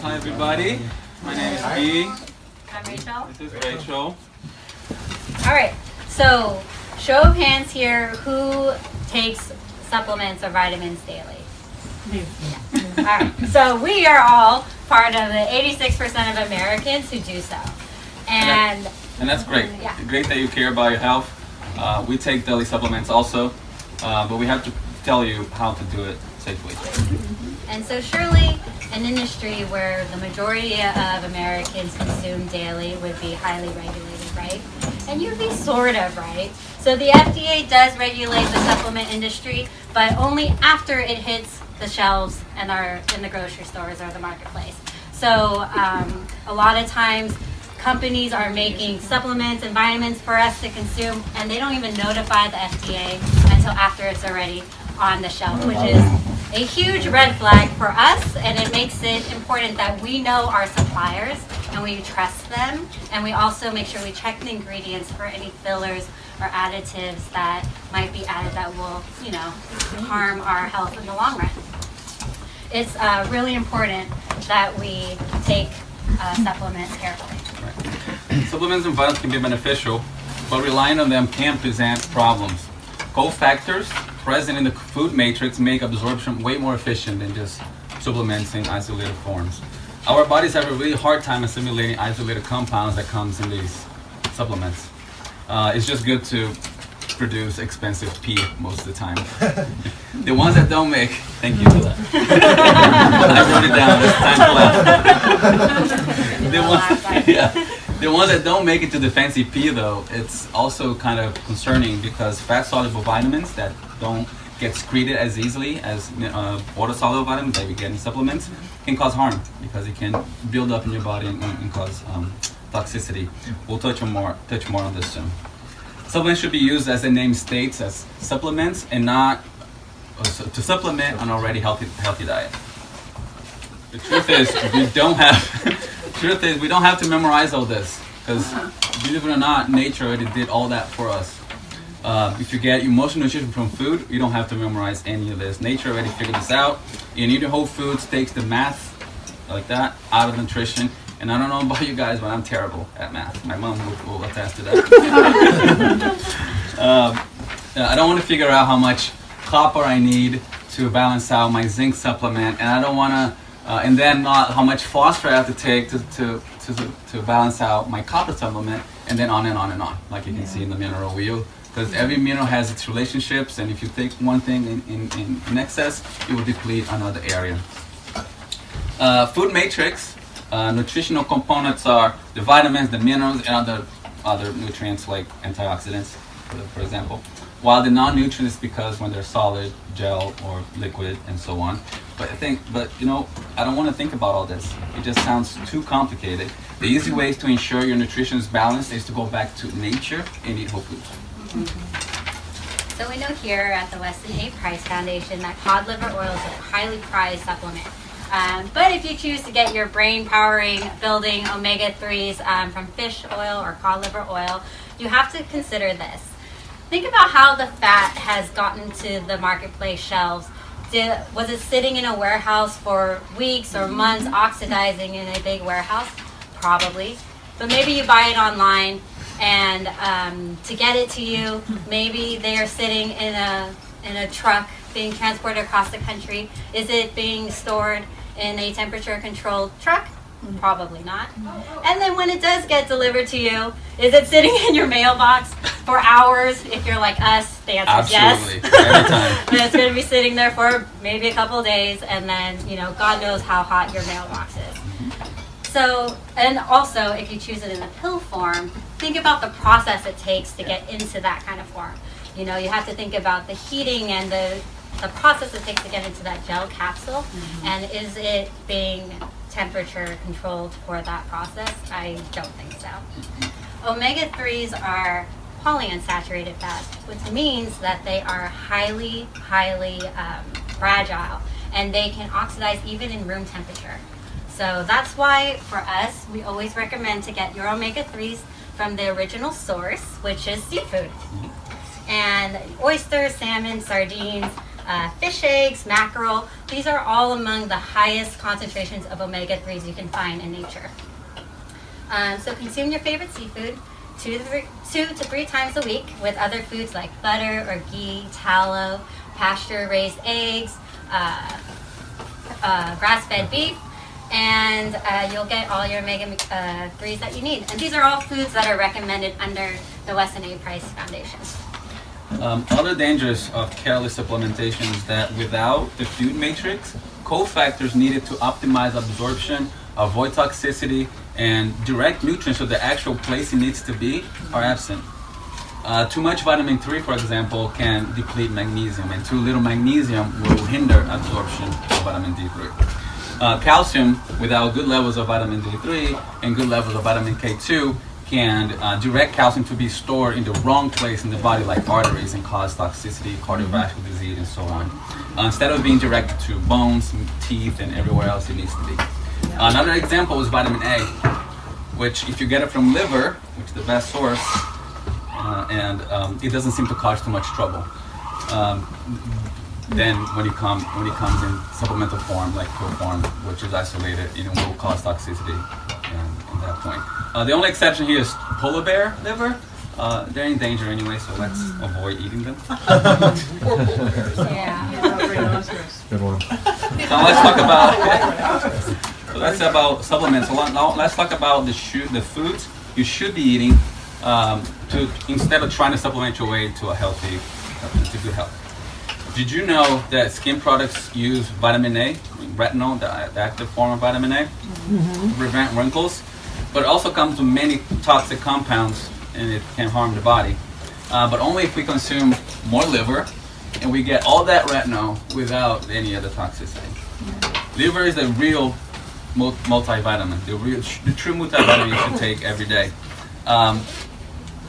Hi everybody, my name is Dee. I'm Rachel. This is Rachel. All right, so show of hands here, who takes supplements or vitamins daily? All right, so we are all part of the 86% of Americans who do so. And that's great. Yeah. Great that you care about your health. We take daily supplements also, but we have to tell you how to do it safely. And so surely an industry where the majority of Americans consume daily would be highly regulated, right? And you'd be sort of right. So the FDA does regulate the supplement industry, but only after it hits the shelves and are in the grocery stores or the marketplace. So a lot of times companies are making supplements and vitamins for us to consume, and they don't even notify the FDA until after it's already on the shelf, which is a huge red flag for us, and it makes it important that we know our suppliers and we trust them, and we also make sure we check the ingredients for any fillers or additives that might be added that will, harm our health in the long run. It's really important that we take supplements carefully. Right. Supplements and vitamins can be beneficial, but relying on them can present problems. Cofactors present in the food matrix make absorption way more efficient than just supplements in isolated forms. Our bodies have a really hard time assimilating isolated compounds that comes in these supplements. It's just good to produce expensive pee most of the time. The ones that don't make, thank you for that. I wrote it down, it's time to laugh. The ones that don't make it to the fancy pee though, it's also kind of concerning because fat-soluble vitamins that don't get excreted as easily as water-soluble vitamins that we get in supplements can cause harm because it can build up in your body and cause toxicity. We'll touch more on this soon. Supplements should be used, as the name states, as supplements and not to supplement an already healthy diet. The truth is, we don't have to memorize all this because, believe it or not, nature already did all that for us. If you get emotional nutrition from food, you don't have to memorize any of this. Nature already figured this out. And eating whole foods takes the math like that out of nutrition. And I don't know about you guys, but I'm terrible at math. My mom will attest to that. I don't want to figure out how much copper I need to balance out my zinc supplement, and I don't want to, and then not how much phosphorus I have to take to balance out my copper supplement, and then on and on and on, like you can see in the mineral wheel. Because every mineral has its relationships, and if you take one thing in excess, it will deplete another area. Food matrix. Nutritional components are the vitamins, the minerals, and other nutrients like antioxidants, for example. While the non-nutrients, because when they're solid, gel, or liquid, and so on. But I don't want to think about all this. It just sounds too complicated. The easy ways to ensure your nutrition is balanced is to go back to nature and eat whole foods. So we know here at the Weston A Price Foundation that cod liver oil is a highly prized supplement. But if you choose to get your brain-powering, building omega-3s from fish oil or cod liver oil, you have to consider this. Think about how the fat has gotten to the marketplace shelves. Was it sitting in a warehouse for weeks or months, oxidizing in a big warehouse? Probably. But maybe you buy it online, and to get it to you, maybe they are sitting in a truck being transported across the country. Is it being stored in a temperature-controlled truck? Probably not. And then when it does get delivered to you, is it sitting in your mailbox for hours? If you're like us, the answer is yes. Absolutely, every time. But it's going to be sitting there for maybe a couple of days, and then, God knows how hot your mailbox is. So, and also, if you choose it in a pill form, think about the process it takes to get into that kind of form. You have to think about the heating and the process it takes to get into that gel capsule, and is it being temperature controlled for that process? I don't think so. Omega-3s are polyunsaturated fats, which means that they are highly fragile, and they can oxidize even in room temperature. So that's why for us, we always recommend to get your omega-3s from the original source, which is seafood. And oysters, salmon, sardines, fish eggs, mackerel. These are all among the highest concentrations of omega-3s you can find in nature. So consume your favorite seafood 2 to 3 times a week with other foods like butter or ghee, tallow, pasture-raised eggs, grass-fed beef, and you'll get all your omega-3s that you need. And these are all foods that are recommended under the Weston A. Price Foundation. Other dangers of careless supplementation is that without the food matrix, cofactors needed to optimize absorption, avoid toxicity, and direct nutrients to the actual place it needs to be are absent. Too much vitamin 3, for example, can deplete magnesium, and too little magnesium will hinder absorption of vitamin D3. Calcium, without good levels of vitamin D3 and good levels of vitamin K2, can direct calcium to be stored in the wrong place in the body, like arteries, and cause toxicity, cardiovascular disease, and so on. Instead of being directed to bones, teeth, and everywhere else it needs to be. Another example is vitamin A, which if you get it from liver, which is the best source, and it doesn't seem to cause too much trouble. Then when it comes in supplemental form, like pill form, which is isolated, it will cause toxicity at that point. The only exception here is polar bear liver. They're in danger anyway, so let's avoid eating them. Good one. Now let's talk about. So that's about supplements. So now let's talk about the foods you should be eating to instead of trying to supplement your way to to good health. Did you know that skin products use vitamin A, retinol, the active form of vitamin A, to prevent wrinkles? But it also comes with many toxic compounds, and it can harm the body. But only if we consume more liver, and we get all that retinol without any other toxicity. Liver is the real multivitamin, the true multivitamin you should take every day.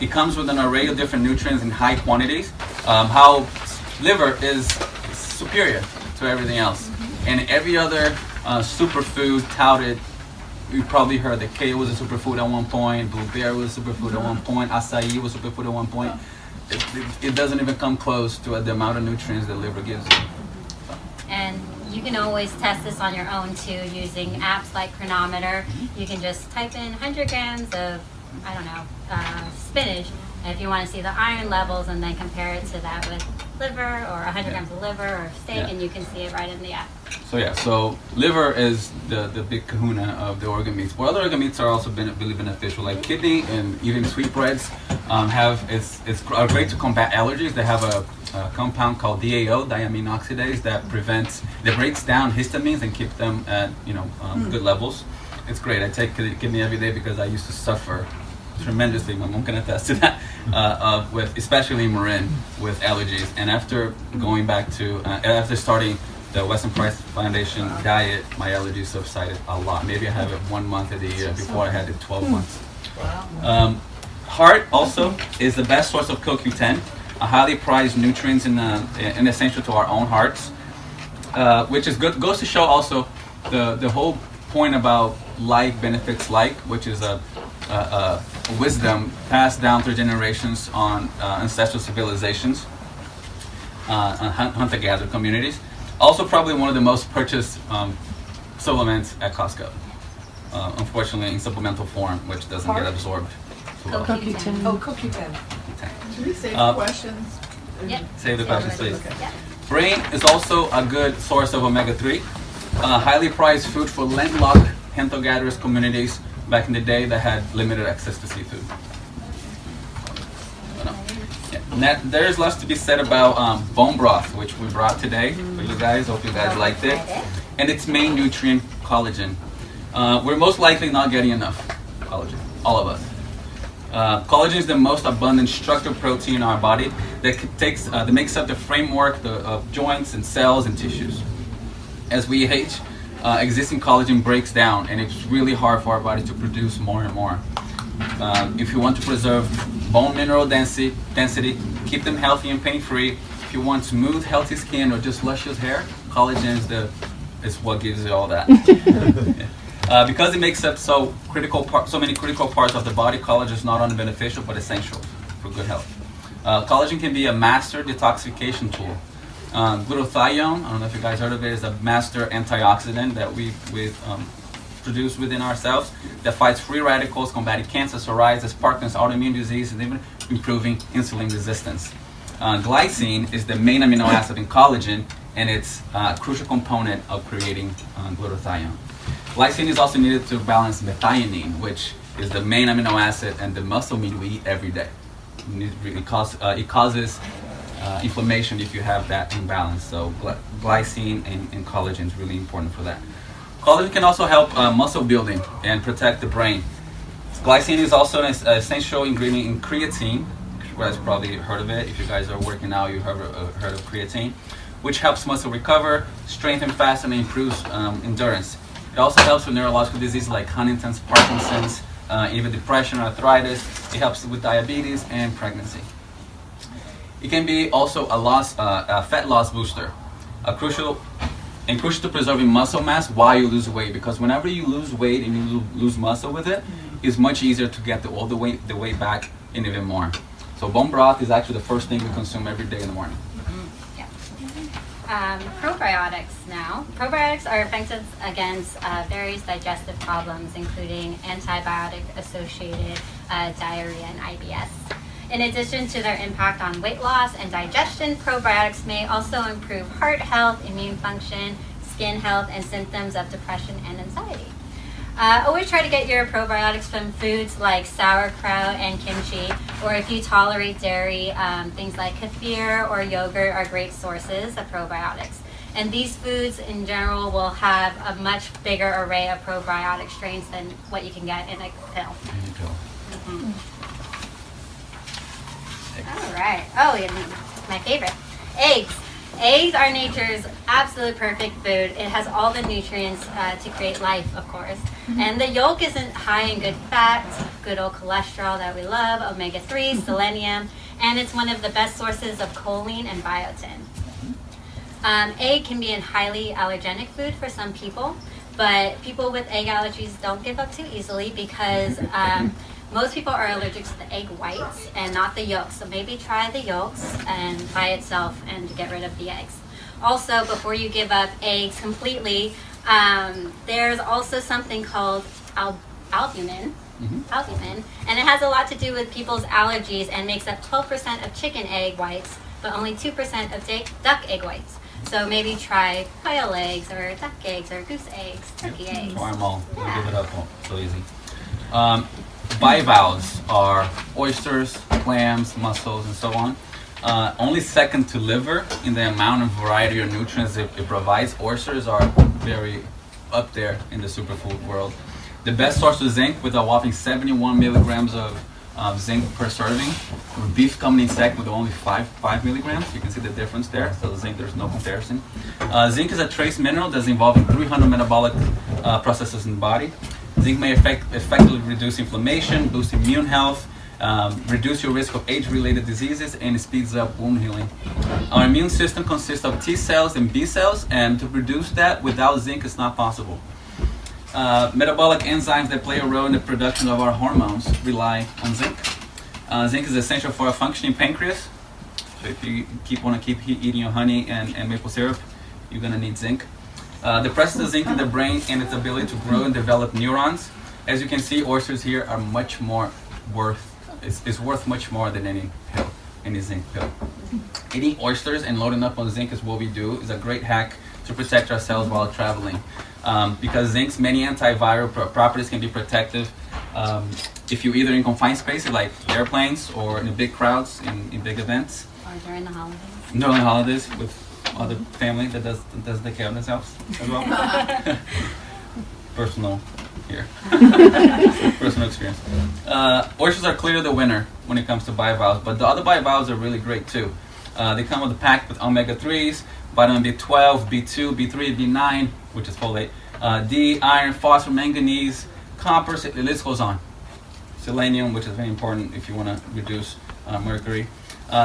It comes with an array of different nutrients in high quantities. How liver is superior to everything else. And every other superfood touted, you probably heard that kale was a superfood at one point, blueberry was a superfood at one point, acai was a superfood at one point. It doesn't even come close to the amount of nutrients that liver gives you. And you can always test this on your own too, using apps like Chronometer. You can just type in 100 grams of, spinach, and if you want to see the iron levels, and then compare it to that with liver, or 100 grams of liver or steak, and you can see it right in the app. So liver is the big kahuna of the organ meats. But other organ meats are also really beneficial, like kidney and even sweetbreads are great to combat allergies. They have a compound called DAO, diamine oxidase, that breaks down histamines and keeps them at good levels. It's great. I take kidney every day because I used to suffer tremendously. My mom can attest to that. Especially in Marin with allergies, and after starting the Weston Price Foundation diet, my allergies subsided a lot. Maybe I have it 1 month of the year. Before I had it 12 months. Wow. Heart also is the best source of CoQ10, a highly prized nutrient and essential to our own hearts, which is good. Goes to show also the whole point about like benefits like, which is a wisdom passed down through generations on ancestral civilizations, hunter-gatherer communities. Also, probably one of the most purchased supplements at Costco. Unfortunately, in supplemental form, which doesn't get absorbed. CoQ10. Oh, CoQ10. Should we save questions? Yep. Save the questions, please. Okay. Yep. Brain is also a good source of omega-3. Highly prized food for landlocked hunter-gatherers communities back in the day that had limited access to seafood. There is less to be said about bone broth, which we brought today for you guys. Hope you guys liked it. And its main nutrient, collagen. We're most likely not getting enough collagen, all of us. Collagen is the most abundant structural protein in our body that makes up the framework of joints and cells and tissues. As we age, existing collagen breaks down, and it's really hard for our body to produce more and more. If you want to preserve bone mineral density, keep them healthy and pain-free. If you want smooth, healthy skin or just luscious hair, collagen is what gives you all that. Because it makes up so many critical parts of the body, collagen is not only beneficial but essential for good health. Collagen can be a master detoxification tool. Glutathione, I don't know if you guys heard of it, is a master antioxidant that we produce within ourselves that fights free radicals, combating cancer, psoriasis, Parkinson's, autoimmune disease, and even improving insulin resistance. Glycine is the main amino acid in collagen, and it's a crucial component of creating glutathione. Glycine is also needed to balance methionine, which is the main amino acid and the muscle meat we eat every day. It causes inflammation if you have that imbalance. So glycine and collagen is really important for that. Collagen can also help muscle building and protect the brain. Glycine is also an essential ingredient in creatine. You guys probably heard of it. If you guys are working out, you've heard of creatine, which helps muscle recover, strengthen fast, and improves endurance. It also helps with neurological diseases like Huntington's, Parkinson's, even depression, arthritis. It helps with diabetes and pregnancy. It can be also a fat loss booster, crucial to preserving muscle mass while you lose weight, because whenever you lose weight and you lose muscle with it, it's much easier to get all the weight back and even more. So bone broth is actually the first thing we consume every day in the morning. Probiotics now. Probiotics are effective against various digestive problems, including antibiotic-associated diarrhea and IBS. In addition to their impact on weight loss and digestion, probiotics may also improve heart health, immune function, skin health, and symptoms of depression and anxiety. Always try to get your probiotics from foods like sauerkraut and kimchi, or if you tolerate dairy, things like kefir or yogurt are great sources of probiotics. And these foods in general will have a much bigger array of probiotic strains than what you can get in a pill. Mm-hmm. All right. Oh, and my favorite, eggs. Eggs are nature's absolute perfect food. It has all the nutrients to create life, of course. And the yolk isn't high in good fats, good old cholesterol that we love, omega-3, selenium, and it's one of the best sources of choline and biotin. Egg can be a highly allergenic food for some people, but people with egg allergies don't give up too easily because most people are allergic to the egg whites and not the yolks. So maybe try the yolks and by itself and get rid of the eggs. Also, before you give up eggs completely, there's also something called albumin. Albumin, and it has a lot to do with people's allergies and makes up 12% of chicken egg whites, but only 2% of duck egg whites. So maybe try quail eggs or duck eggs or goose eggs, turkey eggs. Try them all. Yeah. Don't give it up. So easy. Bivalves are oysters, clams, mussels, and so on. Only second to liver in the amount of variety of nutrients it provides. Oysters are very up there in the superfood world. The best source of zinc with a whopping 71 milligrams of zinc per serving. Beef coming in second with only 5 milligrams. You can see the difference there. So zinc, there's no comparison. Zinc is a trace mineral that's involved in 300 metabolic processes in the body. Zinc may effectively reduce inflammation, boost immune health, reduce your risk of age-related diseases, and speeds up wound healing. Our immune system consists of T cells and B cells, and to produce that without zinc is not possible. Metabolic enzymes that play a role in the production of our hormones rely on zinc. Zinc is essential for a functioning pancreas. So if you want to keep eating your honey and maple syrup, you're going to need zinc. The presence of zinc in the brain and its ability to grow and develop neurons. As you can see, oysters here are much more is worth much more than any zinc pill. Eating oysters and loading up on zinc is what we do. Is a great hack to protect ourselves while traveling. Because zinc's many antiviral properties can be protective if you're either in confined spaces like airplanes or in big crowds in big events. Or during the holidays. During the holidays with other family that does take care of themselves as well. Personal here. Personal experience. Oysters are clearly the winner when it comes to bivalves, but the other bivalves are really great too. They come with a pack with omega-3s, vitamin B12, B2, B3, B9, which is folate, D, iron, phosphorus, manganese, copper, the list goes on. Selenium, which is very important if you want to reduce mercury.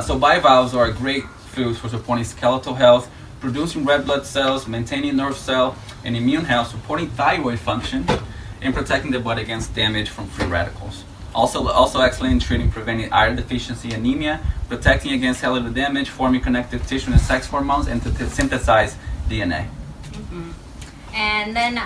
So bivalves are a great food for supporting skeletal health, producing red blood cells, maintaining nerve cell and immune health, supporting thyroid function, and protecting the body against damage from free radicals. Also excellent in treating, preventing iron deficiency, anemia, protecting against cellular damage, forming connective tissue and sex hormones, and to synthesize DNA. And then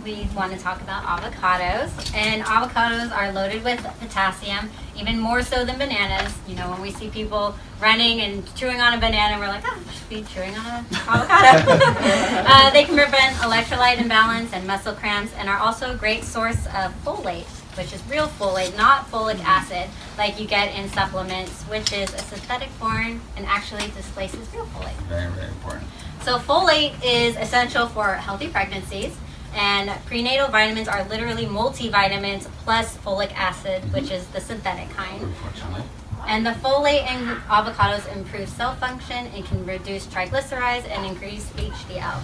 we want to talk about avocados. And avocados are loaded with potassium, even more so than bananas. You know, when we see people running and chewing on a banana, we're like, oh, I should be chewing on an avocado. They can prevent electrolyte imbalance and muscle cramps, and are also a great source of folate, which is real folate, not folic acid like you get in supplements, which is a synthetic form and actually displaces real folate. Very, very important. So folate is essential for healthy pregnancies, and prenatal vitamins are literally multivitamins plus folic acid, which is the synthetic kind. Unfortunately. And the folate in avocados improves cell function and can reduce triglycerides and increase HDL.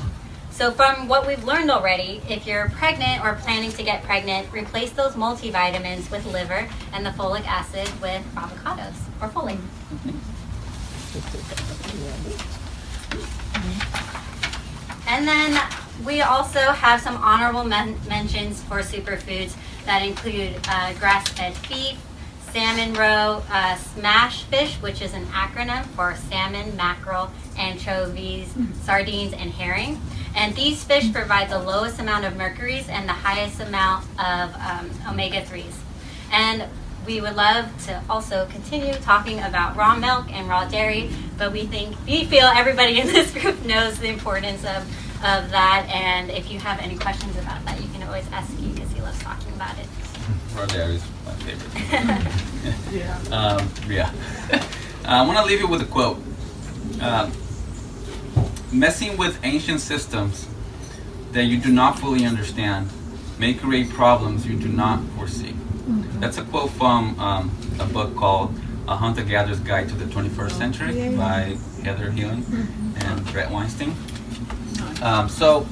So from what we've learned already, if you're pregnant or planning to get pregnant, replace those multivitamins with liver and the folic acid with avocados or folate. And then we also have some honorable mentions for superfoods that include grass-fed beef, salmon roe, smash fish, which is an acronym for salmon, mackerel, anchovies, sardines, and herring. And these fish provide the lowest amount of mercuries and the highest amount of omega-3s. And we would love to also continue talking about raw milk and raw dairy, but we feel everybody in this group knows the importance of that. And if you have any questions about that, you can always ask Keith because he loves talking about it. Raw dairy is my favorite. Yeah. I want to leave you with a quote. Messing with ancient systems that you do not fully understand may create problems you do not foresee. That's a quote from a book called A Hunter-Gatherer's Guide to the 21st Century by Heather Healing and Brett Weinstein. So,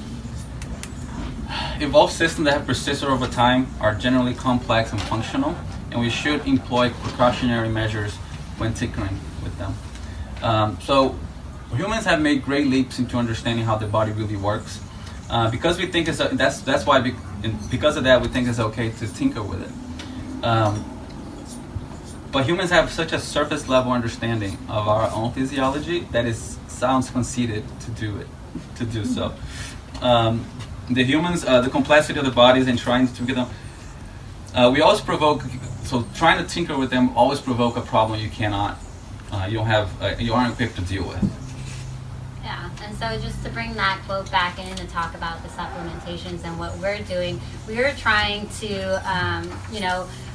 evolved systems that have persisted over time are generally complex and functional, and we should employ precautionary measures when tinkering with them. So, humans have made great leaps into understanding how the body really works. Because we think because of that, we think it's okay to tinker with it. But humans have such a surface level understanding of our own physiology that it sounds conceited to do so. The humans, the complexity of the bodies and trying to get them, we always provoke. So trying to tinker with them always provoke a problem you cannot, you aren't equipped to deal with. Yeah, and so just to bring that quote back in and talk about the supplementations and what we're doing, we're trying to,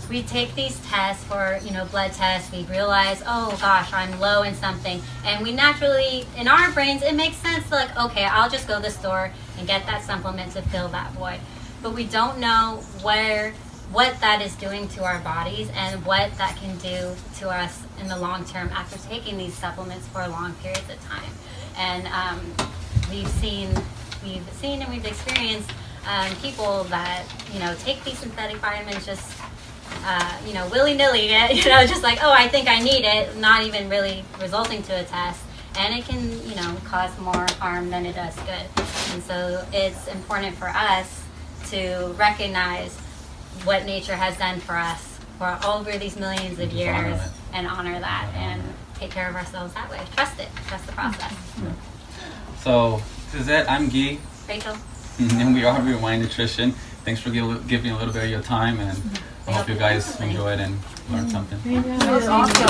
we take these tests for, blood tests, we realize, oh gosh, I'm low in something, and we naturally, in our brains, it makes sense, like, okay, I'll just go to the store and get that supplement to fill that void. But we don't know what that is doing to our bodies and what that can do to us in the long term after taking these supplements for long periods of time. And we've seen and we've experienced people that take these synthetic vitamins just willy-nilly, just like, oh, I think I need it, not even really resulting to a test, and it can cause more harm than it does good. And so it's important for us to recognize what nature has done for us for over these millions of years and honor that and take care of ourselves that way. Trust the process. So this is it. I'm Guy. Rachel. And we are Rewind Nutrition. Thanks for giving me a little bit of your time, and I hope you guys enjoyed and learned something. That was awesome.